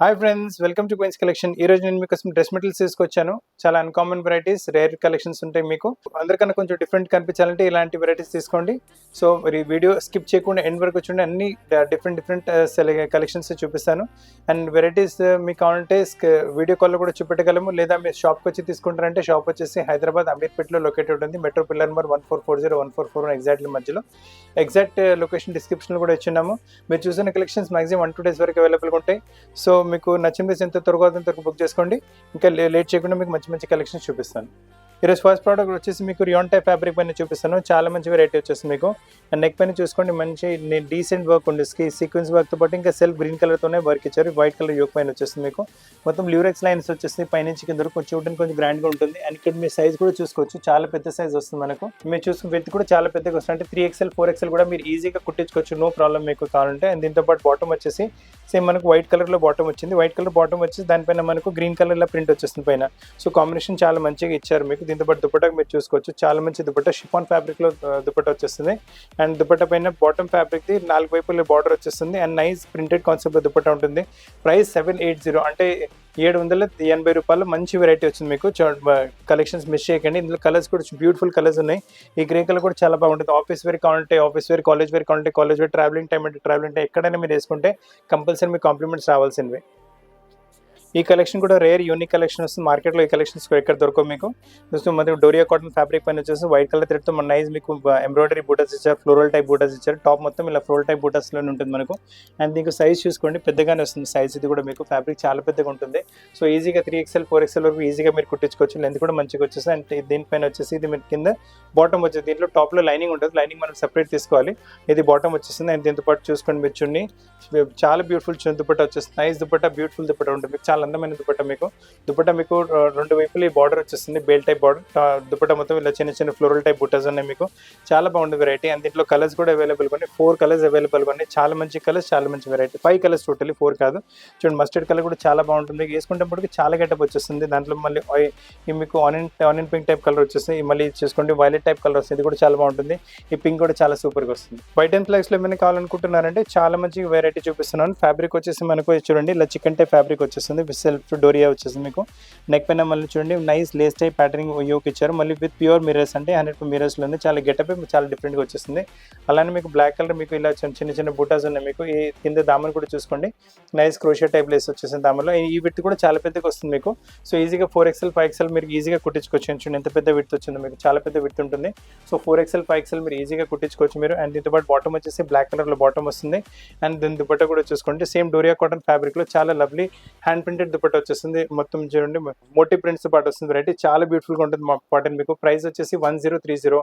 Hi friends, welcome to Queens Collection. ఈ రోజు నేను మీకోసం డ్రెస్ మెటీరియల్స్ తీసుకొచ్చాను. చాలా అన్కామన్ వెరైటీస్, రేర్ కలెక్షన్స్ ఉంటాయి. మీకు అందరికన్నా కొంచెం డిఫరెంట్ కనిపించాలంటే ఇలాంటి వెరైటీస్ తీసుకోండి. సో మరి వీడియో స్కిప్ చేయకుండా ఎండ్ వరకు వచ్చి అన్ని డిఫరెంట్ కలెక్షన్స్ చూపిస్తాను. అండ్ వెరైటీస్ మీకు కావాలంటే వీడియో కాల్లో కూడా చూపెట్టగలము, లేదా మీరు షాప్కి వచ్చి తీసుకుంటారంటే షాప్ వచ్చేసి హైదరాబాద్ అమీర్పేటలో లొకేటెడ్ ఉంది. మెట్రో పిల్లర్ నెంబర్ 1440-144 ఎగ్జాక్ట్లీ మధ్యలో. ఎగ్జాక్ట్ లొకేషన్ డిస్క్రిప్షన్లో కూడా ఇచ్చున్నాము. మీరు చూసిన కలెక్షన్స్ మాక్సిమం 1-2 days వరకు అవైలబుల్గా ఉంటాయి. సో మీకు నచ్చిన పీస్ ఎంత త్వరగా బుక్ చేసుకోండి. ఇంకా లేట్ చేయకుండా మీకు మంచి మంచి కలెక్షన్స్ చూపిస్తాను. ఈరోజు ఫస్ట్ ప్రోడక్ట్ వచ్చేసి మీకు రియాన్ టైప్ ఫ్యాబ్రిక్ పైన చూపిస్తాను. చాలా మంచి వెరైటీ వచ్చేసి మీకు నెక్ పైన చూసుకోండి, మంచి డీసెంట్ వర్క్ ఉంది. సీక్వెన్స్ వర్క్తో పాటు ఇంకా సెల్ఫ్ గ్రీన్ కలర్తోనే వర్క్ ఇచ్చారు. వైట్ కలర్ యోక్ పైన వచ్చేస్తుంది మీకు మొత్తం ల్యూరెక్స్ లైన్స్ వచ్చేసి పైనుంచి కింద కొంచెం చూడడానికి కొంచెం గ్రాండ్గా ఉంటుంది. అండ్ ఇక్కడ మీ సైజ్ కూడా చూసుకోవచ్చు, చాలా పెద్ద సైజ్ వస్తుంది మనకు. మీరు చూసుకుని విత్ కూడా చాలా పెద్దగా వస్తుంది. అంటే 3XL 4XL కూడా మీరు ఈజీగా కుట్టించుకోవచ్చు, నో ప్రాబ్లం మీకు కావాలంటే. అండ్ దీంతో పాటు బాటమ్ వచ్చేసి సేమ్ మనకు వైట్ కలర్లో బాటమ్ వచ్చింది. వైట్ కలర్ బాటమ్ వచ్చేసి దానిపైన మనకు గ్రీన్ కలర్లో ప్రింట్ వచ్చేస్తుంది పైన. సో కాంబినేషన్ చాలా మంచిగా ఇచ్చారు మీకు. దీంతో పాటు దుపట్టా మీరు చూసుకోవచ్చు, చాలా మంచి దుపట్టా, షిఫాన్ ఫ్యాబ్రిక్లో దుపట్టా వచ్చేస్తుంది. అండ్ దుపట్టా పైన బాటమ్ ఫ్యాబ్రిక్ది 4 వైపుల బార్డర్ వచ్చేస్తుంది. And nice printed concept dupatta ఉంటుంది. ప్రైస్ 780, అంటే 780 రూపాయలు. మంచి వెరైటీ వచ్చింది మీకు. కలెక్షన్స్ మిస్ చేయకండి. ఇందులో కలర్స్ కూడా బ్యూటిఫుల్ కలర్స్ ఉన్నాయి. ఈ గ్రే కలర్ కూడా చాలా బాగుంటుంది. ఆఫీస్ వేర్ కావాలంటే ఆఫీస్ వేర్, కాలేజ్ వేర్ కావాలంటే కాలేజ్ వేర్, ట్రావెలింగ్ టైం అంటే ట్రావెలింగ్ టైం, ఎక్కడైనా మీరు వేసుకుంటే కంపల్సరీ మీకు కాంప్లిమెంట్స్ రావాల్సినవి. ఈ కలెక్షన్ కూడా రేర్ యూనిక్ కలెక్షన్ వస్తుంది. మార్కెట్లో ఈ కలెక్షన్స్ ఎక్కడ దొరకవు మీకు. సో మన డోరియా కాటన్ ఫ్యాబ్రిక్ పైన వచ్చేసి వైట్ కలర్ థ్రెడ్తో మన నైస్ మీకు ఎంబ్రాయిడరీ బూటాస్ ఇచ్చారు, ఫ్లోరల్ టైప్ బూటాస్ ఇచ్చారు. టాప్ మొత్తం ఇలా ఫ్లోరల్ టైప్ బూటాస్లోనే ఉంటుంది మనకు. అండ్ దీనికి సైజ్ చూసుకోండి, పెద్దగానే వస్తుంది సైజ్. ఇది కూడా మీకు ఫ్యాబ్రిక్ చాలా పెద్దగా ఉంటుంది. సో ఈజీగా 3XL 4XL వరకు ఈజీగా మీరు కుట్టించుకోవచ్చు. లెంత్ కూడా మంచిగా వచ్చేసి. అంటే దీనిపైన వచ్చేసి ఇది మీరు కింద బాటమ్ వచ్చేసి, దీంట్లో టాప్లో లైనింగ్ ఉంటుంది. లైనింగ్ మనం సెపరేట్ తీసుకోవాలి. ఇది బాటమ్ వచ్చేసింది. అండ్ దీంతో పాటు చూసుకోండి మీరు చున్నీ, చాలా బ్యూటిఫుల్ దుపట్టా వచ్చేస్తుంది. నైస్ దుపట్టా, బ్యూటిఫుల్ దుపట్టా ఉంటుంది మీకు. చాలా అందమైన దుపట్టా మీకు. దుపట్టా మీకు 2 వైపులు ఈ బార్డర్ వచ్చేస్తుంది, బేల్ టైప్ బార్డర్. దుపట్టా మొత్తం ఇలా చిన్న చిన్న ఫ్లోరల్ టైప్ బుట్టాస్ ఉన్నాయి మీకు. చాలా బాగుంటుంది వెరైటీ. అండ్ దీంట్లో కలర్స్ కూడా అవైలబుల్ ఉన్నాయి. 4 కలర్స్ అవైలబుల్ ఉన్నాయి. చాలా మంచి కలర్స్, చాలా మంచి వెరైటీ. 5 కలర్స్ టోటలీ, 4 కాదు. చూడండి, మస్టర్డ్ కలర్ కూడా చాలా బాగుంటుంది. వేసుకుంటేప్పటికి చాలా గెటప్ వచ్చేస్తుంది. దాంట్లో మళ్ళీ మీకు ఆనియన్ పింక్ టైప్ కలర్ వచ్చేస్తుంది. మళ్ళీ చూసుకోండి వైలెట్ టైప్ కలర్ వస్తుంది. ఇది కూడా చాలా బాగుంటుంది. ఈ పింక్ కూడా చాలా సూపర్గా వస్తుంది. వైట్ అండ్ ఫ్లెక్స్లో ఏమైనా కావాలనుకుంటున్నారంటే చాలా మంచి వెరైటీ చూపిస్తున్నాను. ఫ్యాబ్రిక్ వచ్చేసి మనకు చూడండి ఇలా చికెన్ టైప్ ఫ్యాబ్రిక్ వచ్చేస్తుంది. సెల్ఫ్ డోరియా వచ్చేసింది మీకు. నెక్ పైన మళ్ళీ చూడండి nice lace type patterning yoke ఇచ్చారు. మళ్ళీ విత్ ప్యూర్ మిరర్స్, అంటే 100 మిరర్స్లో ఉంది. చాలా గెటప్ చాలా డిఫరెంట్గా వచ్చేస్తుంది. అలానే మీకు బ్లాక్ కలర్ మీకు ఇలా చిన్న చిన్న బూటాస్ ఉన్నాయి మీకు. ఈ కింద దామన్ కూడా చూసుకోండి, నైస్ క్రోషియా టైప్ లేస్ వచ్చేసింది దామన్లో. ఈ విత్ కూడా చాలా పెద్దగా వస్తుంది మీకు. సో ఈజీగా 4XL 5XL మీరు ఈజీగా కుట్టించుకోవచ్చు. చూడండి ఎంత పెద్ద విత్ వచ్చిందో మీకు, చాలా పెద్ద విత్ ఉంటుంది. సో 4XL 5XL మీరు ఈజీగా కుట్టించుకోవచ్చు మీరు. అండ్ దీంతో పాటు బాటమ్ వచ్చేసి బ్లాక్ కలర్లో బాటమ్ వస్తుంది. అండ్ దీని దుపట్టా కూడా చూసుకోండి, సేమ్ డోరియా కాటన్ ఫ్యాబ్రిక్లో చాలా లవ్లీ హ్యాండ్ ప్రింటెడ్ దుపట్టా వచ్చేస్తుంది. మొత్తం చూడండి మోటీ ప్రింట్స్ పాటు వస్తుంది. వెరైటీ చాలా బ్యూటిఫుల్గా ఉంటుంది మా కాటన్ మీకు. ప్రైస్ వచ్చేసి 1030,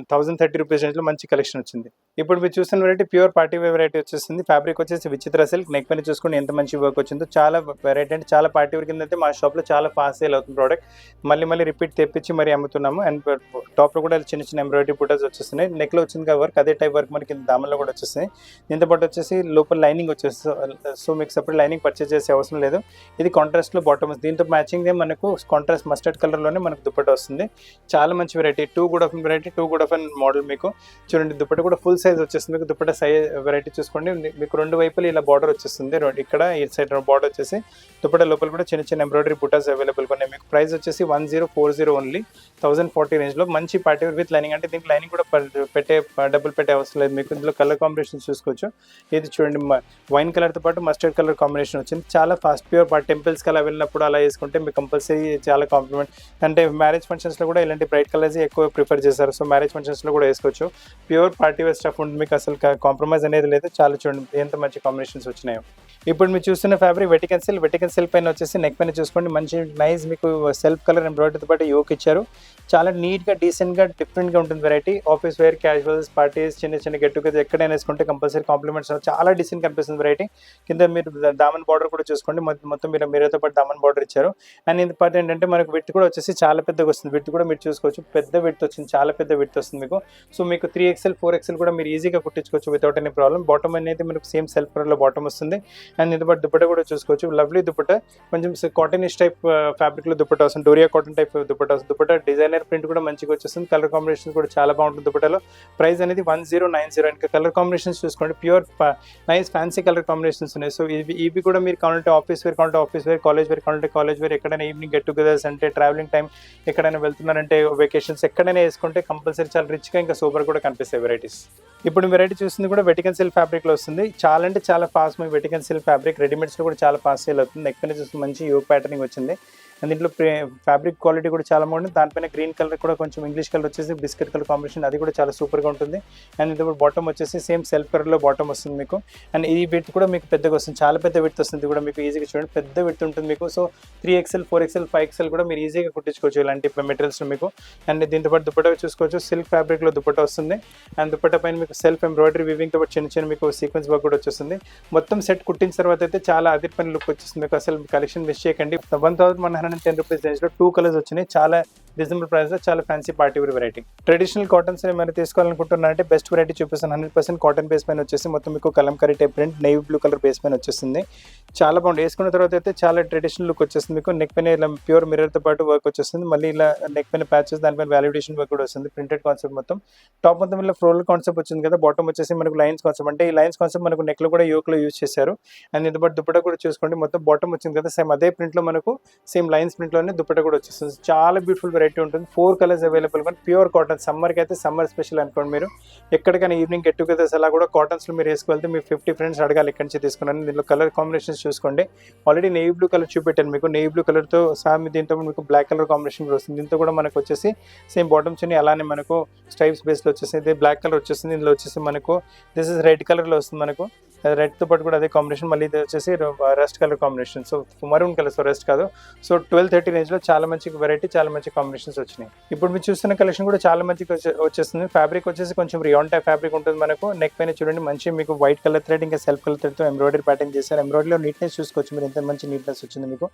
1030 రూపీస్ రేంజ్లో మంచి కలెక్షన్ వచ్చింది. ఇప్పుడు మీరు చూస్తున్న variety pure party wear variety వచ్చేసింది. ఫ్యాబ్రిక్ వచ్చేసి విచిత్ర సిల్క్. నెక్ పైన చూసుకోండి ఎంత మంచి వర్క్ వచ్చిందో. చాలా వెరైటీ అంటే చాలా పార్టీ వేర్ కింద అయితే మా షాప్లో చాలా ఫాస్ట్ సేల్ అవుతుంది ప్రోడక్ట్. మళ్ళీ రిపీట్ తెప్పించి మరి అమ్ముతున్నాము. అండ్ టాప్లో కూడా చిన్న చిన్న ఎంబ్రాయిడరీ బూటాస్ వచ్చేస్తున్నాయి. నెక్లో వచ్చింది వర్క్, అదే టైప్ వర్క్ మనకి దామన్లో కూడా వచ్చేస్తుంది. దీంతో పాటు వచ్చేసి లోపల లైనింగ్ వచ్చేస్తుంది. సో మీకు సపరేట్ లైనింగ్ పర్చేస్ చేసే అవసరం లేదు. ఇది కాంట్రాస్ట్లో బాటమ్. దీంతో మ్యాచింగ్ మనకు కాంట్రాస్ట్ మస్టర్డ్ కలర్లోనే మనకు దుపట్టా వస్తుంది. చాలా మంచి variety. 2 good of variety, 2 good of model మీకు. చూడండి దుపట్టా కూడా ఫుల్ సైజ్ వచ్చేస్తుంది మీకు. దుపట్టా సైజ్ వెరైటీ చూసుకోండి, మీకు 2 వైపులు ఇలా బార్డర్ వచ్చేస్తుంది. ఇక్కడ ఈ సైడ్ బార్డర్ వచ్చేసి దుపట్టా లోపల కూడా చిన్న చిన్న ఎంబ్రాయిడరీ బుటాస్ అవైలబుల్ ఉన్నాయి మీకు. ప్రైస్ వచ్చేసి 1040 ఓన్లీ, 1040 రేంజ్లో మంచి పార్టీ వేర్ విత్ లైనింగ్. అంటే దీనికి లైనింగ్ కూడా డబ్బులు పెట్టే అవసరం లేదు మీకు. ఇందులో కలర్ కాంబినేషన్ చూసుకోవచ్చు. ఇది చూడండి వైన్ కలర్తో పాటు మస్టర్డ్ కలర్ కాంబినేషన్ వచ్చింది. చాలా ఫాస్ట్ ప్యూర్ టెంపుల్స్కి అలా వెళ్ళినప్పుడు అలా వేసుకుంటే మీకు కంపల్సరీ చాలా కాంప్లిమెంట్. అంటే మ్యారేజ్ ఫంక్షన్స్లో కూడా ఇలాంటి బ్రైట్ కలర్స్ ఎక్కువ ప్రిఫర్ చేస్తారు. సో మ్యారేజ్ ఫంక్షన్స్లో కూడా వేసుకోవచ్చు. ప్యూర్ పార్టీ వేర్ స్టఫ్ ఉంటుంది మీకు, అసలు కాంప్రమైజ్ అనేది లేదు. చాలా చూడండి ఎంత మంచి కాంబినేషన్స్ వచ్చినాయో. ఇప్పుడు మీరు చూస్తున్న ఫ్యాబ్రిక్ వెటికన్ సిల్క్ పైన వచ్చేసి నెక్ పైన చూసుకోండి మంచి నైస్ మీకు సెల్ఫ్ కలర్ ఎంబ్రాయిడరీతో పాటు యోక్ ఇచ్చారు. చాలా నీట్గా డీసెంట్గా డిఫరెంట్గా ఉంటుంది variety. Office wear, casuals, parties, చిన్న గెట్ టుగెదర్ ఎక్కడైనా వేసుకుంటే కంపల్సరీ కాంప్లిమెంట్స్. చాలా డీసెంట్ కనిపిస్తుంది వెరైటీ. కింద మీరు దామన్ బార్డర్ కూడా చూసుకోండి, మొత్తం మీరు మీరేతో పాటు దామన్ బార్డర్ ఇచ్చారు. అండ్ ఇంత పాటు ఏంటంటే మనకు విత్ కూడా వచ్చేసి చాలా పెద్దగా వస్తుంది. విత్ కూడా మీరు చూసుకోవచ్చు, పెద్ద విత్ వచ్చింది, చాలా పెద్ద విత్ వస్తుంది మీకు. సో మీకు 3XL 4XL కూడా మీరు ఈజీగా కుట్టించుకోవచ్చు వితౌట్ ఎనీ ప్రాబ్లం. బాటమ్ అనేది మనకు సేమ్ సెల్ఫ్ కలర్లో బాటమ్ వస్తుంది. అండ్ ఇంత పాటు దుపట్టా కూడా చూసుకోవచ్చు, లవ్లీ దుపట్టా దుపట్టా కొంచెం కాటనిష్ టైప్ ఫ్యాబ్రిక్లో దుపట్టా వస్తుంది, డోరియా కాటన్ టైప్ దుపట్టా వస్తుంది. దుపట్టా డిజైనర్ ప్రింట్ కూడా మంచిగా వచ్చేస్తుంది, కలర్ కాంబినేషన్ కూడా చాలా బాగుంటుంది దుపట్టాలో. ప్రైస్ అనేది 1090. ఇంకా కలర్ కాంబినేషన్స్ చూసుకోండి, pure nice fancy colour combinations ఉన్నాయి. సో ఇవి కూడా మీరు కావాలంటే ఆఫీస్ వేర్ కావాలంటే ఆఫీస్ వేర్, కాలేజ్ వేర్ కావాలంటే కాలేజ్ వేర్, ఎక్కడైనా ఈవినింగ్ గెట్ టుగెదర్స్ అంటే ట్రావెలింగ్ టైం ఎక్కడైనా వెళ్తున్నారంటే వెకేషన్స్ ఎక్కడైనా వేసుకుంటే కంపల్సరీ చాలా రిచ్గా ఇంకా సూపర్ కూడా కనిపిస్తాయి వెరైటీస్. ఇప్పుడు వెరైటీ చూస్తుంది కూడా వెటికన్ సిల్క్ ఫ్యాబ్రిక్లో వస్తుంది. చాలా అంటే చాలా ఫాస్ట్ మీ వెటికన్ సిల్క్ ఫ్యాబ్రిక్ రెడీమేడ్స్లో కూడా చాలా ఫాస్ట్ సేల్ అవుతుంది. నెక్ పైన చూస్తుంది మంచి యోగ్ ప్యాటర్నింగ్ వచ్చింది. అండ్ దీంట్లో ఫ్యాబ్రిక్ క్వాలిటీ కూడా చాలా బాగుంటుంది. దానిపైన గ్రీన్ కలర్ కూడా కొంచెం ఇంగ్లీష్ కలర్ వచ్చేసి బిస్కెట్ కలర్ కాంబినేషన్, అది కూడా చాలా సూపర్గా ఉంటుంది. అండ్ ఇది బాటమ్ వచ్చేసి సేమ్ సెల్ఫ్ కలర్లో బాటమ్ వస్తుంది మీకు. అండ్ ఈ విడ్త్ కూడా మీకు పెద్దగా వస్తుంది, చాలా పెద్ద విడ్త్ వస్తుంది కూడా మీకు ఈజీగా చూడండి, పెద్ద విడ్త్ ఉంటుంది మీకు. సో 3XL 4XL 5XL కూడా మీరు ఈజీగా కుట్టించుకోవచ్చు ఇలాంటి మెటీరియల్స్ మీకు. అండ్ దీంతో పాటు దుపట్టా చూసుకోవచ్చు, సిల్క్ ఫ్యాబ్రిక్లో దుపట్టా వస్తుంది. అండ్ దుపట్టా పైన మీకు సెల్ఫ్ ఎంబ్రాయిడరీ వీవింగ్తో పాటు చిన్న చిన్న మీకు సీక్వెన్స్ వర్క్ కూడా వచ్చేస్తుంది. మొత్తం సెట్ కుట్టిన తర్వాత అయితే చాలా అదిరిపోయిన లుక్ వచ్చేస్తుంది మీకు. అసలు కలెక్షన్ మిస్ చేయకండి. 1110 రూపీస్ రేంజ్లో 2 కలర్స్ వచ్చినాయి, చాలా రీజనబుల్ ప్రైస్లో చాలా fancy party wear variety. Traditional cottons ఏమైనా తీసుకోవాలనుకుంటున్నారంటే బెస్ట్ వెరైటీ చూపిస్తాను. 100% కాటన్ బేస్ పైన వచ్చేసి మొత్తం మీకు Kalamkari type print navy blue colour base పైన వచ్చేస్తుంది. చాలా బాగుంది, వేసుకున్న తర్వాత అయితే చాలా ట్రెడిషనల్ లుక్ వచ్చేస్తుంది మీకు. నెక్ పైన ఇలా ప్యూర్ మిర్రర్తో పాటు వర్క్ వచ్చేస్తుంది, మళ్ళీ ఇలా నెక్ పైన ప్యాచెస్ దానిపైన వాల్యుడేషన్ వర్క్ కూడా వస్తుంది, ప్రింటెడ్ కాన్సెప్ట్ మొత్తం. టాప్ మొత్తం ఇలా ఫ్లోరల్ కాన్సెప్ట్ వచ్చింది కదా, బాటమ్ వచ్చేసి మనకు లైన్స్ కాన్సెప్ట్, అంటే ఈ లైన్స్ కాన్సెప్ట్ మనకు నెక్లో కూడా యోక్లో యూజ్ చేశారు. అండ్ దీంతో పాటు దుపట్టా కూడా చూసుకోండి, మొత్తం బాటమ్ వచ్చింది కదా సేమ్ అదే ప్రింట్లో మనకు సేమ్ లైన్స్ ప్రింట్లోనే దుపట్టా కూడా వచ్చేస్తుంది. చాలా బ్యూటిఫుల్ వెరైటీ ఉంటుంది. 4 కలర్స్ అవైలబుల్ కానీ ప్యూర్ కాటన్. సమ్మర్కి అయితే సమ్మర్ స్పెషల్ అనుకోండి మీరు. ఎక్కడికైనా ఈవినింగ్ గెట్ టుగెదర్స్ అలా కూడా కాటన్స్లో మీరు వేసుకెళ్తే మీ 50 ఫ్రెండ్స్ అడగాలి ఎక్కడి నుంచి తీసుకున్నాను. దీంట్లో కలర్ కాంబినేషన్స్ చూసుకోండి, ఆల్రెడీ నేవీ బ్లూ కలర్ చూపెట్టాను మీకు. నేవీ బ్లూ కలర్తో సామ్ దీంతో మీకు బ్లాక్ కలర్ కాంబినేషన్ కూడా వస్తుంది. దీంతో కూడా మనకు వచ్చేసి సేమ్ బాటమ్స్ అని అలానే మనకు స్ట్రైప్స్ బేస్లో వచ్చేసి ఇది బ్లాక్ కలర్ వచ్చేసింది. ఇందులో వచ్చేసి మనకు దిస్ ఇస్ రెడ్ కలర్లో వస్తుంది మనకు. రెడ్తో పాటు కూడా అదే కాంబినేషన్, మళ్ళీ ఇది వచ్చేసి rest colour combination, so maroon colour, so rest కాదు. సో 1230 రేంజ్లో చాలా మంచి వెరైటీ, చాలా మంచి కాంబినేషన్స్ వచ్చినాయి. ఇప్పుడు మీరు చూస్తున్న కలెక్షన్ కూడా చాలా మంచిగా వచ్చేస్తుంది. ఫ్యాబ్రిక్ వచ్చేసి కొంచెం రియాన్ టైప్ ఫ్యాబ్రిక్ ఉంటుంది మనకు. నెక్ పైన చూడండి మంచి మీకు వైట్ కలర్ థ్రెడ్ ఇంకా సెల్ఫ్ కలర్ థ్రెడ్తో ఎంబ్రాయిడరీ ప్యాటర్న్ చేశారు. ఎంబ్రాయిడరీలో నీట్నెస్ చూసుకోవచ్చు మీరు, ఎంత మంచి నీట్నెస్ వచ్చింది మీకు.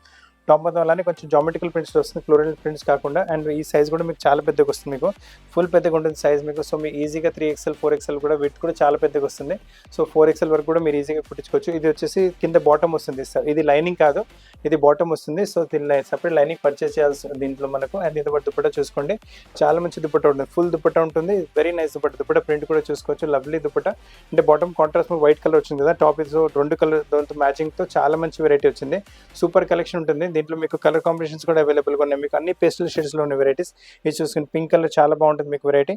టాప్ మొత్తం అలానే కొంచెం జామెట్రికల్ ప్రింట్స్ వస్తుంది, ఫ్లోరల్ ప్రింట్స్ కాకుండా. అండ్ ఈ సైజ్ కూడా మీకు చాలా పెద్దగా వస్తుంది మీకు, ఫుల్ పెద్దగా ఉంటుంది సైజ్ మీకు. సో మీ ఈజీగా 3XL 4XL కూడా విత్ కూడా చాలా పెద్దగా వస్తుంది. సో 4XL వరకు కూడా మీరు ఈజీగా కుట్టించుకోవచ్చు. ఇది వచ్చేసి కింద బాటమ్ వస్తుంది సార్, ఇది లైనింగ్ కాదు, ఇది బాటమ్ వస్తుంది. సో దీని సపరేట్ లైనింగ్ పర్చేస్ చేయాల్సి దీంట్లో మనకు. అండ్ దీంతో పాటు దుపట్టా చూసుకోండి, చాలా మంచి దుపట్టా ఉంటుంది, ఫుల్ దుపట్టా ఉంటుంది, very nice dupatta. Dupatta print కూడా చూసుకోవచ్చు, లవ్లీ దుపట్టా. అంటే బాటమ్ కాంట్రాస్ట్ వైట్ కలర్ వచ్చింది కదా, టాప్ ఇది 2 కలర్ దాంతో మ్యాచింగ్తో చాలా మంచి వెరైటీ వచ్చింది. సూపర్ కలెక్షన్ ఉంటుంది. దీంట్లో మీకు కలర్ కాంబినేషన్స్ కూడా అవైలబుల్గా ఉన్నాయి మీకు, అన్ని పేస్టల్ షేడ్స్లో ఉన్న వెరైటీస్. ఇది చూసుకుని పింక్ కలర్ చాలా బాగుంటుంది మీకు వెరైటీ.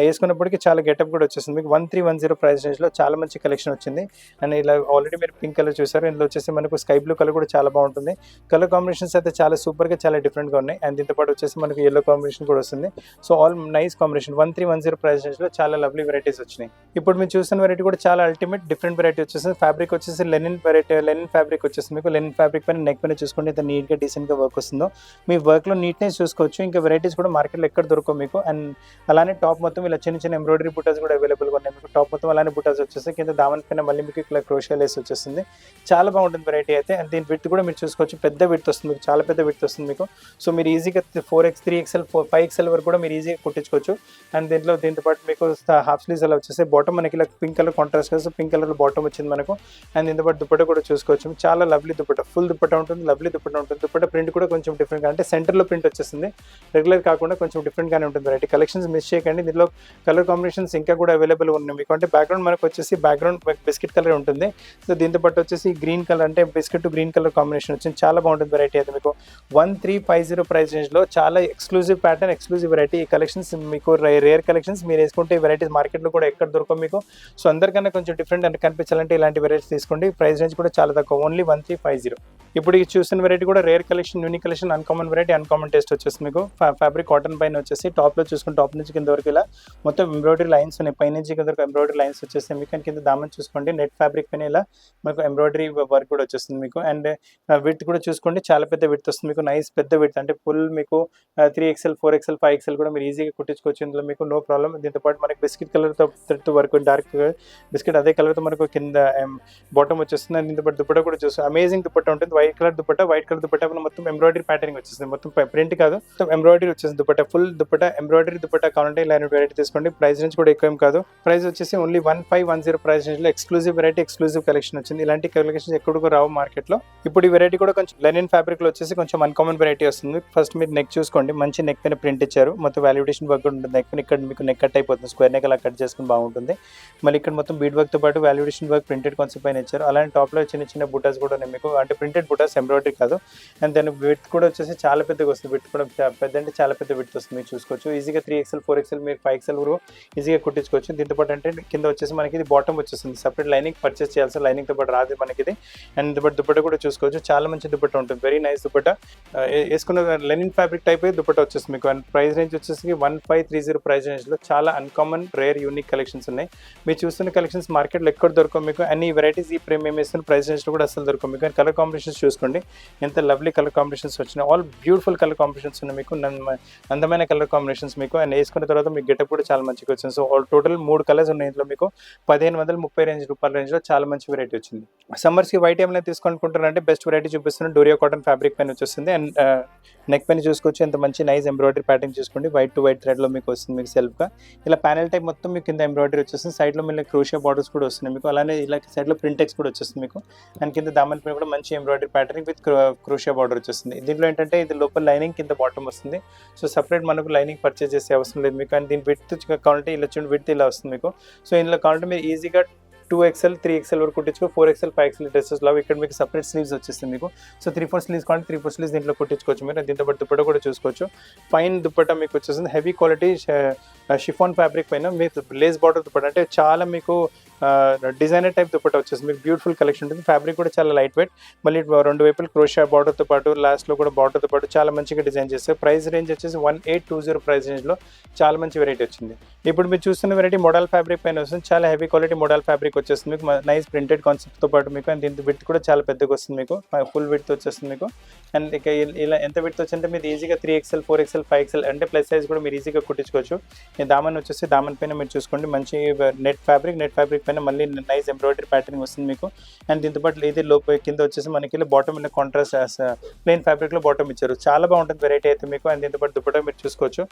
వేసుకున్నప్పటికీ చాలా గెటప్ కూడా వచ్చేస్తుంది మీకు. 1310 ప్రైస్ రేంజ్లో చాలా మంచి కలెక్షన్ వచ్చింది. అండ్ ఇలా ఆల్రెడీ మీరు పింక్ కలర్ చూసారు, ఇందులో వచ్చేసి మనకు స్కై బ్లూ కలర్ కూడా చాలా బాగుంటుంది. కలర్ కాంబినేషన్స్ అయితే చాలా సూపర్గా చాలా డిఫరెంట్గా ఉన్నాయి. అండ్ దీంతో పాటు వచ్చేసి మనకు ఎల్లో కాంబినేషన్ కూడా వస్తుంది. So all nice combination. 1310 price రేంజ్లో చాలా లవ్లీ వెరైటీస్ వచ్చినాయి. ఇప్పుడు మీరు చూసిన వెరైటీ కూడా చాలా అల్టిమేట్ డిఫరెంట్ వెరైటీ వచ్చేసింది. ఫ్యాబ్రిక్ వచ్చేసి లెనిన్ వెరైటీ, లెనిన్ ఫ్యాబ్రిక్ వచ్చేసింది మీకు. లెనిన్ ఫ్యాబ్రిక్ పైన నెక్ పైన చూసుకోండి ఎంత నీట్గా డీసెంట్గా వర్క్ వస్తుందో. మీ వర్క్లో నీట్నెస్ చూసుకోవచ్చు. ఇంకా వెరైటీస్ కూడా మార్కెట్లో ఎక్కడ దొరకవు మీకు. అండ్ అలానే టాప్ మొత్తం ఇలా చిన్న చిన్న ఎంబ్రాయిడరీ బుటాస్ కూడా అవైలబుల్గా ఉన్నాయి మీకు. టాప్ మొత్తం అలానే బుటాస్ వచ్చేసి కింద దామన్ పైన మళ్ళీ మీకు ఇలా క్రోషియా లేస్ వచ్చేస్తుంది. చాలా బాగుంటుంది వెరైటీ అయితే. అండ్ దీని విడ్త్ కూడా మీరు చూసుకోవచ్చు, పెద్ద విడ్త్ వస్తుంది మీకు, చాలా పెద్ద విడ్త్ వస్తుంది మీకు. సో మీరు ఈజీగా 4X 3XL 5XL వరకు కూడా మీరు ఈజీగా కుట్టించుకోవచ్చు. అండ్ దీంతో పాటు మీకు హాఫ్ స్లీవ్స్ అలా వచ్చేసి బాటమ్ మనకి ఇలా పింక్ కలర్ కాంట్రాస్ట్ కదా, పింక్ కలర్ బాటమ్ వచ్చింది మనకు. అండ్ దీంతో పాటు దుపట్టా కూడా చూసుకోవచ్చు, చాలా లవ్లీ దుపట్టా, ఫుల్ దుపట్టా ఉంటుంది, లవ్లీ దుపట్టా ఉంటుంది. దుపట్టా ప్రింట్ కూడా కొంచెం డిఫరెంట్గా, అంటే సెంటర్లో ప్రింట్ వచ్చేస్తుంది, రెగ్యులర్ కాకుండా కొంచెం డిఫరెంట్గానే ఉంటుంది వెరైటీ. కలెక్షన్స్ మిస్ చేయకండి. దీనిలో కలర్ కాంబినేషన్స్ ఇంకా కూడా అవైలబుల్ ఉన్నాయి మీకు. అంటే బ్యాక్గ్రౌండ్ మనకు వచ్చేసి బ్యాక్గ్రౌండ్ బిస్కెట్ కలర్ ఉంటుంది. సో దీంతో పాటు వచ్చేసి గ్రీన్ కలర్, అంటే biscuit to green colour combination వచ్చింది, చాలా బాగుంటుంది వెరైటీ అయితే మీకు. 1350 ప్రైస్ రేంజ్లో చాలా ఎక్స్క్లూజివ్ ప్యాటర్న్, ఎక్స్క్లూజివ్ వెరైటీ. ఈ కలెక్షన్స్ మీకు రేర్ కలెక్షన్స్, మీరు వేసుకుంటే ఈ వెరైటీస్ మార్కెట్లో కూడా ఎక్కడ దొరకవు మీకు. సో అందరికన్నా కొంచెం డిఫరెంట్ అని కనిపించాలంటే ఇలాంటి వెరైటీస్ తీసుకోండి. ప్రైస్ రేంజ్ కూడా చాలా తక్కువ, ఓన్లీ 1350. ఇప్పుడు ఈ చూసిన వెరైటీ కూడా rare collection, unique collection, uncommon variety, uncommon taste వచ్చేసి మీకు. ఫ్యాబ్రిక్ కాటన్ పైన వచ్చేసి టాప్లో చూసుకుని టాప్ నుంచి కింద వరకు ఇలా మొత్తం ఎంబ్రాయిడరీ లైన్స్ ఉన్నాయి, పై నుంచి కింద వరకు ఎంబ్రాయిడరీ లైన్స్ వచ్చేస్తాయి మీకు. కింద దామన్ చూసుకోండి, నెట్ ఫ్యాబ్రిక్ పైన ఇలా మీకు ఎంబ్రాయిడరీ వర్క్ కూడా వచ్చేస్తుంది మీకు. అండ్ విడ్త్ కూడా చూసుకోండి, చాలా పెద్ద విడ్త్ వస్తుంది మీకు, నైస్ పెద్ద విడ్త్, అంటే ఫుల్ మీకు 3XL 4XL 5XL కూడా మీరు ఈజీగా కుట్టించుకోవచ్చు ఇందులో మీకు, నో ప్రాబ్లం. దీంతో పాటు మనకి బిస్కెట్ కలర్తో థ్రెడ్తో వర్క్, డార్క్ బిస్కెట్ అదే కలర్తో మనకు కింద బాటమ్ వచ్చేస్తుంది. అండ్ దీంతో పాటు దుపట్టా కూడా చూస్తుంది, అమేజింగ్ దుపట్టా ఉంటుంది. వైట్ కలర్ దుపట్టా మొత్తం ఎంబ్రాయిడరీ ప్యాటర్నింగ్ వచ్చేసింది, మొత్తం ప్రింట్ కాదు, మొత్తం ఎంబ్రాయిడరీ వచ్చేసింది దుపట్టా, ఫుల్ దుపట్టా ఎంబ్రాయిడరీ దుపట్టా కావాలంటే ఇలాంటి వెరైటీ తీసుకోండి. ప్రైస్ రేంజ్ కూడా ఎక్కువ ఏం కాదు, ప్రైస్ వచ్చేసి ఓన్లీ 1510 ప్రైస్ రేంజ్ లో ఎక్స్క్లూజివ్ వెరైటీ, ఎక్స్క్లూజివ్ కలెక్షన్ వచ్చింది. ఇలాంటి కలెక్షన్ ఎక్కడికో రావు మార్కెట్ లో. ఇప్పుడు ఈ వెరైటీ కూడా కొంచెం లెనిన్ ఫ్యాబ్రిక్ లో వచ్చేసి కొంచెం అన్కామన్ వెరైటీ వస్తుంది. ఫస్ట్ మీరు నెక్ చూసుకోండి, మంచి నెక్ పైన ప్రింట్ ఇచ్చారు, మొత్తం వాల్యుడేషన్ వర్క్ ఉంటుంది నెక్ పైన. ఇక్కడ మీకు నెక్ కట్ అయిపోతుంది, స్క్వేర్ నెక్ అలా కట్ చేసుకుని బాగుంటుంది. మళ్ళీ ఇక్కడ మొత్తం బీడ్ వర్క్ తో పాటు వాల్యుడేషన్ వర్క్ ప్రింటెడ్ కాన్సెప్ట్ పైన ఇచ్చారు. అలాంటి టాప్ లో చిన్న చిన్న బుటాస్ కూడా ఉన్నాయి మీకు, అంటే ప్రింటెడ్ బుటాస్, ఎంబ్రాయిడరీ కాదు. అండ్ దాని విడ్త్ కూడా వచ్చేసి చాలా పెద్దగా వస్తుంది, విడ్త్ కూడా పెద్ద అంటే చాలా పెద్ద విడ్త్ వస్తుంది. మీరు చూసుకోవచ్చు ఈజీగా 3XL 4XL మీరు 5XL వరకు ఈజీగా కుట్టించుకోవచ్చు. దీంతో పాటు అంటే కింద వచ్చేసి మనకి ఇది బాటమ్ వచ్చేస్తుంది, సపరేట్ లైనింగ్ పర్చేస్ చేయాల్సి, లైనింగ్ తో పాటు రాదు మనకి ఇది. అండ్ దుపట్టా కూడా చూసుకోవచ్చు, చాలా మంచి దుపట్టా ఉంటుంది, వెరీ నైస్ దుపట్టా. వేసుకున్న లెనిన్ ఫ్యాబ్రిక్ టైప్ దుపట్టా వచ్చేస్తుంది మీకు. అండ్ ప్రైస్ రేంజ్ వచ్చేసి 1530 ప్రైస్ రేంజ్ లో చాలా అన్కామన్ రేర్ యూనిక్ కలెక్షన్స్ ఉన్నాయి. మీరు చూస్తున్న కలెక్షన్స్ మార్కెట్లో ఎక్కడ దొరకవు మీకు. అన్ని వెరైటీస్ ఈ ప్రీమియం వేస్తున్న ప్రైస్ రేంజ్ లో కూడా అసలు దొరకవు మీకు. అండ్ కలర్ కాంబినేషన్స్ చూసుకోండి, ఎంత లవ్లీ కలర్ కాంబినేషన్స్ వచ్చినాయి, ఆల్ బ్యూటిఫుల్ కలర్ కాంబినేషన్స్ ఉన్నాయి మీకు, అందమైన కలర్ కాంబినేషన్స్ మీకు. అండ్ వేసుకున్న తర్వాత మీకు గెటప్ కూడా చాలా మంచిగా వచ్చింది. సో ఆల్ టోటల్ 3 కలర్స్ ఉన్నాయి ఇందులో మీకు. 1530 రూపాయల రేంజ్ లో చాలా మంచి వెరైటీ వచ్చింది. సమ్మర్స్ కి వైట్ ఏమైనా తీసుకోవాలనుకుంటారంటే బెస్ట్ వెరైటీ చూపిస్తున్నాను, డోరియా కాటన్ ఫ్యాబ్రిక్ పైన వచ్చేస్తుంది. అండ్ నెక్ పైన చూసుకోవచ్చు, ఎంత మంచి నైస్ ఎంబ్రాయిడరీ ప్యాటర్న్ చూసుకోండి, వైట్ టు వైట్ థ్రెడ్ లో మీకు వస్తుంది మీకు సెల్ఫ్ గా. ఇలా ప్యానెల్ టైప్ మొత్తం మీకు కింద ఎంబ్రాయిడరీ వచ్చేస్తుంది, సైడ్ లో మళ్ళీ క్రోషియా బార్డర్స్ కూడా వస్తున్నాయి మీకు. అలానే ఇలా సైడ్ లో ప్రింటెక్స్ కూడా వచ్చేస్తుంది మీకు. అండ్ కింద దామన్ పైన కూడా మంచి ఎంబ్రాయిడరీ ప్యాటర్న్ విత్ క్రోషియా బార్డర్ వచ్చేస్తుంది. దీంట్లో ఏంటంటే ఇది లోపల లైనింగ్, కింద బాటమ్ వస్తుంది. సో సపరేట్ మనకు లైనింగ్ పర్చేస్ చేసే అవసరం లేదు మీకు. అండ్ దీని విడ్త్ కావాలంటే ఇలా చూడండి, విడ్త్ ఇలా వస్తుంది మీకు. సో ఇందులో కావాలంటే మీరు ఈజీగా 2XL 3XL వరకు కుట్టించుకో, 4XL 5XL డ్రెస్సెస్ లో ఇక్కడ మీకు సపరేట్ స్లీవ్స్ వచ్చేస్తుంది మీకు. సో 3/4 స్లీవ్స్ కావాలి, 3/4 స్లీవ్స్ దీంట్లో కుట్టించుకోవచ్చు మీరు. దీంతో పాటు దుపట్టా కూడా చూసుకోవచ్చు, ఫైన్ దుపట్టా మీకు వచ్చేస్తుంది, హెవీ క్వాలిటీ షిఫాన్ ఫ్యాబ్రిక్ పైన మీకు లేస్ బార్డర్ దుపట్టా, అంటే చాలా మీకు డిజైనర్ టైప్ దుపట్టా వచ్చేస్తుంది మీకు. బ్యూటిఫుల్ కలెక్షన్ ఉంటుంది, ఫ్యాబ్రిక్ కూడా చాలా లైట్ వెయిట్, మళ్ళీ 2 వైపులు క్రోషియా బార్డర్తో పాటు లాస్ట్లో కూడా బార్డర్తో పాటు చాలా మంచిగా డిజైన్ చేస్తారు. ప్రైస్ రేంజ్ వచ్చేసి 1820 ప్రైస్ రేంజ్లో చాలా మంచి వెరైటీ వచ్చింది. ఇప్పుడు మీరు చూస్తున్న వెరైటీ మోడల్ ఫ్యాబ్రిక్ పైన వస్తుంది, చాలా హెవీ క్వాలిటీ మోడల్ ఫ్యాబ్రిక్ వచ్చేస్తుంది మీకు, నైస్ ప్రింటెడ్ కాన్సెప్ట్తో పాటు మీకు. అండ్ దీని విడ్త్ కూడా చాలా పెద్దగా వస్తుంది మీకు, ఫుల్ విడ్త్ వచ్చేస్తుంది మీకు. అండ్ ఇక ఇలా ఎంత విడ్త్ వచ్చిందంటే మీరు ఈజీగా 3XL 4XL 5XL అంటే ప్లస్ సైజ్ కూడా మీరు ఈజీగా కుట్టించుకోవచ్చు. ఈ దామన్ వచ్చేసి దామన్ పైన మీరు చూసుకోండి, మంచి నెట్ ఫ్యాబ్రిక్ పైన మళ్ళీ నైస్ ఎంబ్రాయిడరీ ప్యాటర్నింగ్ వస్తుంది మీకు. అండ్ దీంతో పాటు ఇది లోపల కింద వచ్చేసి మనకి బాటమ్ మీద కాంట్రాస్ట్ ప్లెయిన్ ఫ్యాబ్రిక్ లో బాటమ్ ఇచ్చారు, చాలా బాగుంటుంది వెరైటీ అయితే మీకు. అండ్ దీంతో పాటు దుపట్టా మీరు చూసుకోవచ్చు,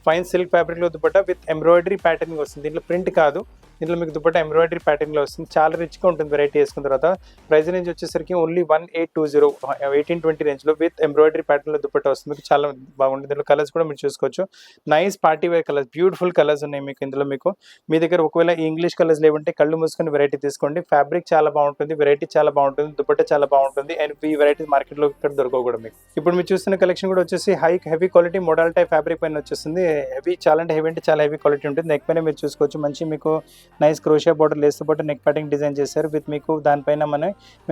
ఫైన్ సిల్క్ ఫ్యాబ్రిక్ లో దుపట్టా విత్ ఎంబ్రాయిడరీ ప్యాటర్నింగ్ వస్తుంది. దీంట్లో ప్రింట్ కాదు, దీంట్లో మీకు దుపట్టా ఎంబ్రాయిడరీ ప్యాటర్న్ లో వస్తుంది, చాలా రిచ్ గా ఉంటుంది వెరైటీ వేసుకున్న తర్వాత. ప్రైస్ రేంజ్ వచ్చేసరికి ఓన్లీ 1820 1820 రేంజ్ లో విత్ ఎంబ్రాయిడరీ ప్యాటర్న్ లో దుపట్టా వస్తుంది మీకు, చాలా బాగుంటుంది. దీంట్లో కలర్స్ కూడా మీరు చూసుకోవచ్చు, nice party wear colours, beautiful colours ఉన్నాయి మీకు ఇందులో మీకు. మీ దగ్గర ఒకవేళ ఇంగ్లీష్ కలర్స్ లేవంటే కళ్ళు మూసుకొని వెరైటీ తీసుకోండి, ఫ్యాబ్రిక్ చాలా బాగుంటుంది, వెరైటీ చాలా బాగుంటుంది, దుపట్టా చాలా బాగుంటుంది. అండ్ ఈ వెరైటీస్ మార్కెట్ లో ఇక్కడ దొరకవు కూడా మీకు. ఇప్పుడు మీరు చూస్తున్న కలెక్షన్ కూడా వచ్చేసి heavy quality model type fabric పైన వచ్చేస్తుంది, హెవీ చాలా అంటే హెవీ అంటే చాలా హెవీ క్వాలిటీ ఉంటుంది. నెక్ పైన మీరు చూసుకోవచ్చు, మంచి మీకు నైస్ క్రోషియా బార్డర్ లేస్తో పాటు నెక్ ప్యాటింగ్ డిజైన్ చేశారు విత్ మీకు దానిపైన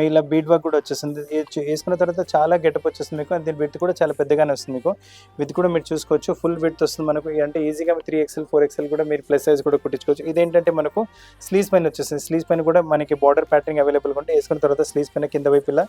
ఇలా బీడ్ వర్క్ కూడా వచ్చేస్తుంది. వేసుకున్న తర్వాత చాలా గెటప్ వచ్చేస్తుంది మీకు. దీని విడ్త్ కూడా చాలా పెద్దగానే వస్తుంది మీకు, విత్ కూడా మీరు చూసుకోవచ్చు ఫుల్ విడ్త్ వస్తుంది మనకు. అంటే ఈజీగా 3XL 4XL కూడా మీరు ప్లస్ సైజ్ కూడా కుట్టించుకోవచ్చు. ఇదేంటంటే మనకు స్లీవ్స్ పైన వచ్చేస్తుంది, స్లీవ్స్ పైన కూడా మనకి బార్డర్ ప్యాటర్నింగ్ అవైలబుల్గా ఉంటే వేసుకున్న తర్వాత స్లీవ్స్ పైన కింద వైపు ఇలా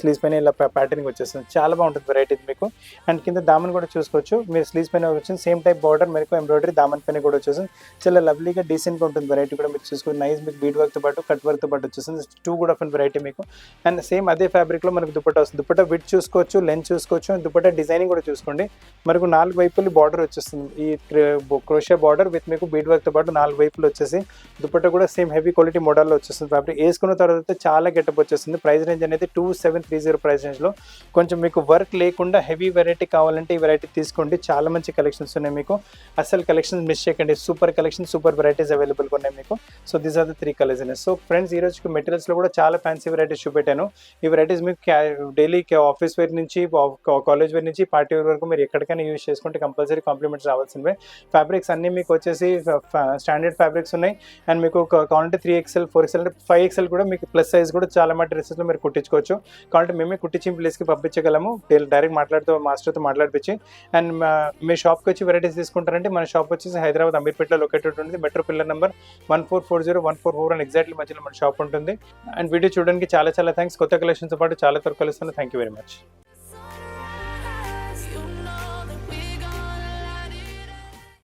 స్లీవ్స్ పైన ఇలా ప్యాటర్నింగ్ వచ్చేస్తుంది, చాలా బాగుంటుంది వెరైటీ మీకు. అండ్ కింద దామన్ కూడా చూసుకోవచ్చు, మీరు స్లీవ్స్ పైన వచ్చింది సేమ్ టైప్ బార్డర్ మీకు ఎంబ్రాయిడరీ దామన్ పైన కూడా వచ్చేస్తుంది, చాలా లవ్లీగా డీసెంట్గా ఉంటుంది వెరైటీ కూడా మీరు చూసుకోవచ్చు. నైస్ మీకు బీడ్ వర్క్తో పాటు కట్ వర్క్తో పాటు వచ్చేస్తుంది, 2 కూడా ఆఫ్ వెరైటీ మీకు. అండ్ సేమ్ అదే ఫ్యాబ్రిక్లో మనకు దుపట్టా వస్తుంది, దుపట్టా విడ్ చూసుకోవచ్చు, లెంత్ చూసుకోవచ్చు, దుపట్టా డిజైనింగ్ కూడా చూసుకోండి. మనకు 4 వైపులు బార్డర్ వచ్చేస్తుంది, ఈ క్రోషియా బార్డర్ విత్ మీకు బీడ్ వర్క్తో పాటు 4 వైపులు వచ్చేసి దుపట్టా కూడా సేమ్ హెవీ క్వాలిటీ మోడల్లో వచ్చేస్తుంది. ఫ్యాబ్రిక్ వేసుకున్న తర్వాత చాలా గెటప్ వచ్చేస్తుంది. ప్రైస్ రేంజ్ అనేది 2730 ప్రైస్ రేంజ్లో. కొంచెం మీకు వర్క్ లేకుండా హెవీ వెరైటీ కావాలంటే ఈ వెరైటీ తీసుకోండి, చాలా మంచి కలెక్షన్స్ ఉన్నాయి మీకు, అసలు కలెక్షన్స్ మిస్ చేయకండి. సూపర్ కలెక్షన్, సూపర్ వెరైటీస్ అవైలబుల్గా ఉన్నాయి మీకు. So these are the 3 colours ఉన్నాయి. సో ఫ్రెండ్స్, ఈ రోజుకి మెటీరియల్స్లో కూడా చాలా ఫ్యాన్సీ వెరైటీస్ చూపెట్టాను. ఈ వెరైటీస్ మీకు డైలీ ఆఫీస్ వేర్ నుంచి కాలేజ్ వేర్ నుంచి పార్టీ వేర్ వరకు మీరు ఎక్కడికైనా యూజ్ చేసుకుంటే కంపల్సరీ కాంప్లిమెంట్స్ రావాల్సినవే. ఫ్యాబ్రిక్స్ అన్నీ మీకు వచ్చేసి స్టాండర్డ్ ఫ్యాబ్రిక్స్ ఉన్నాయి. అండ్ మీకు కావాలంటే 3XL 4XL అంటే 5XL కూడా మీకు ప్లస్ సైజ్ కూడా చాలా మంది డ్రెస్సెస్లో మీరు కుట్టించుకోవచ్చు. కావాలంటే మేమే కుట్టించి ప్లేస్కి పంపించగలము, డైరెక్ట్ మాస్టర్తో మాట్లాడిపించి. అండ్ మీ షాప్కి వచ్చి వెరైటీస్ తీసుకుంటారంటే మన షాప్ వచ్చేసి హైదరాబాద్ అమీర్పేటలో లొకేటెడ్ ఉంటుంది, మెట్రో పిల్లర్ నెంబర్ 1440 అని ఎగ్జాక్ట్లీ మధ్యలో మన షాప్ ఉంటుంది. అండ్ వీడియో చూడడానికి చాలా థ్యాంక్స్. కొత్త కలెక్షన్తో పాటు చాలా త్వరగా కలుస్తాను. Thank you very much.